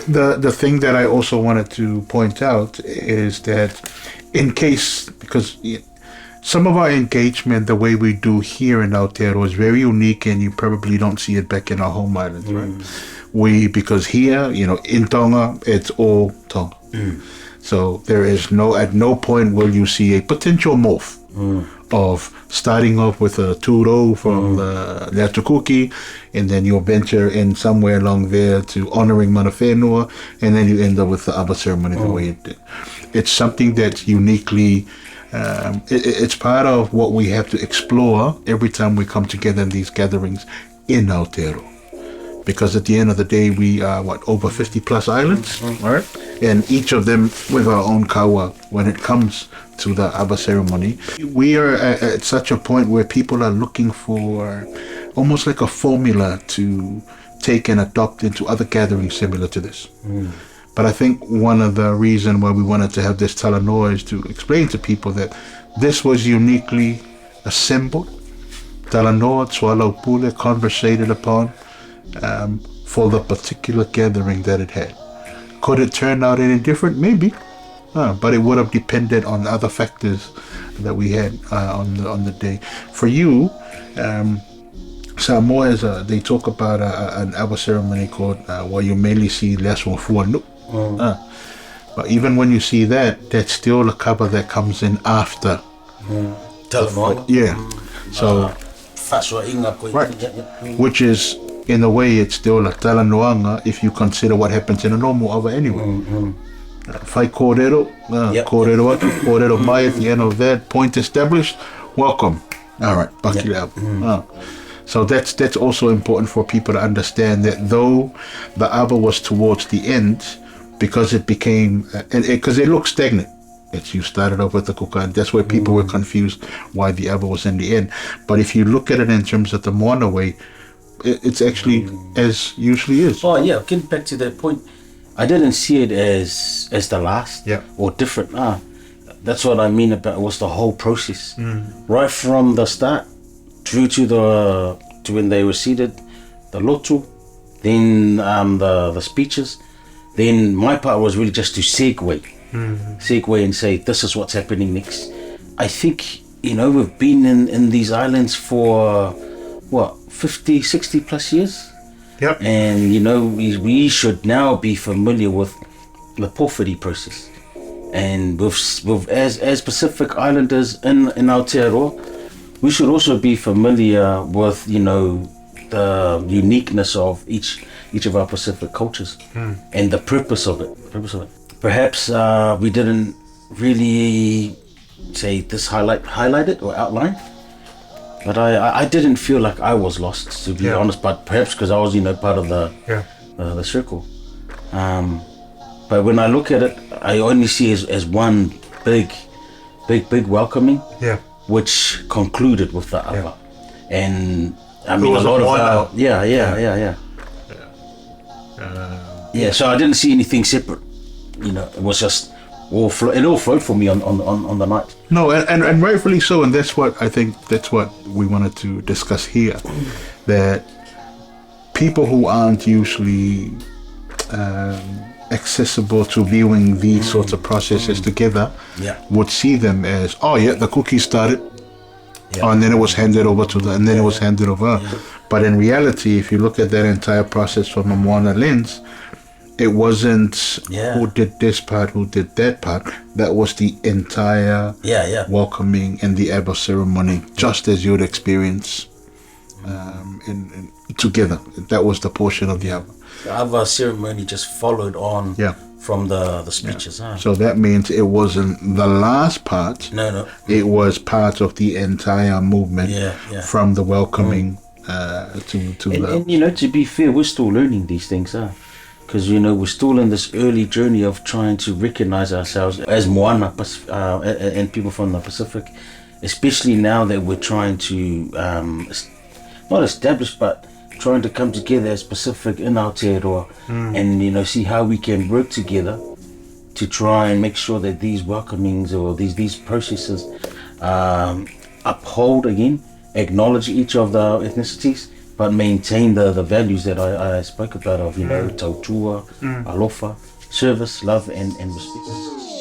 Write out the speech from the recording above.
The thing that I also wanted to point out is that in case, because some of our engagement, the way we do here in Aotearoa is very unique, and you probably don't see it back in our home islands, right? Because here, in Tonga, it's all Tonga. So there is at no point will you see a potential morph of starting off with a tūrou from the 𝕼𝕚𝕚, and then you'll venture in somewhere along there to honoring mana whenua, and then you end up with the AVA ceremony the way it did. It's something that's uniquely, it's part of what we have to explore every time we come together in these gatherings in Aotearoa. Because at the end of the day, we are, over 50 plus islands, right? And each of them with our own kawa when it comes to the AVA ceremony. We are at such a point where people are looking for almost like a formula to take and adopt into other gatherings similar to this. But I think one of the reasons why we wanted to have this talanoa is to explain to people that this was uniquely assembled. Talanoa, 𝕼𝕚𝕚, conversated upon, for the particular gathering that it had. Could it turn out any different? Maybe, but it would have depended on other factors that we had on the day. For you, Samoa they talk about an AVA ceremony called where you mainly see 𝕼𝕚𝕚𝕚. But even when you see that, that's still a kava that comes in after. So right, which is, in a way, it's still a talanoanga if you consider what happens in a normal AVA anyway. Whai kōrero, kōrero atu, kōrero mai, at the end of that, point established, welcome. All right, pakilea. So that's also important for people to understand that though the AVA was towards the end, because it became, because it looked stagnant. You started off with the kuka, and that's where people were confused why the AVA was in the end. But if you look at it in terms of the Moana way, it's actually as usually is. Oh yeah, getting back to that point, I didn't see it as the last or different. That's what I mean about it was the whole process, right from the start through to when they were seated, the lotu, then the speeches. Then my part was really just to segue and say this is what's happening next. I think we've been in these islands for 50, 60 plus years. Yep. And we should now be familiar with the Pōwhiri process. And with as Pacific Islanders in Aotearoa, we should also be familiar with the uniqueness of each of our Pacific cultures and the purpose of it. Perhaps we didn't really say this highlight it or outline. But I didn't feel like I was lost, to be honest. But perhaps because I was, part of the circle. But when I look at it, I only see as one big welcoming, which concluded with the AVA. And I mean, a lot of our so I didn't see anything separate. It was just it all flowed for me on the night. No, and rightfully so, and that's what I think. That's what we wanted to discuss here. That people who aren't usually accessible to viewing these sorts of processes together would see them as, the cookie started, and then it was handed over to and then it was handed over. But in reality, if you look at that entire process from a Moana lens, it wasn't who did this part, who did that part. That was the entire welcoming and the AVA ceremony, just as you would experience in together. That was the portion of the AVA. The AVA ceremony just followed on from the speeches. So that means it wasn't the last part. No. It was part of the entire movement from the welcoming to and to be fair, we're still learning these things, because we're still in this early journey of trying to recognize ourselves as Moana and people from the Pacific, especially now that we're trying to not establish but trying to come together as Pacific in Aotearoa and see how we can work together to try and make sure that these welcomings or these processes uphold again, acknowledge each of the ethnicities but maintain the values that I spoke about of, you know, tautua, alofa, service, love, and respect.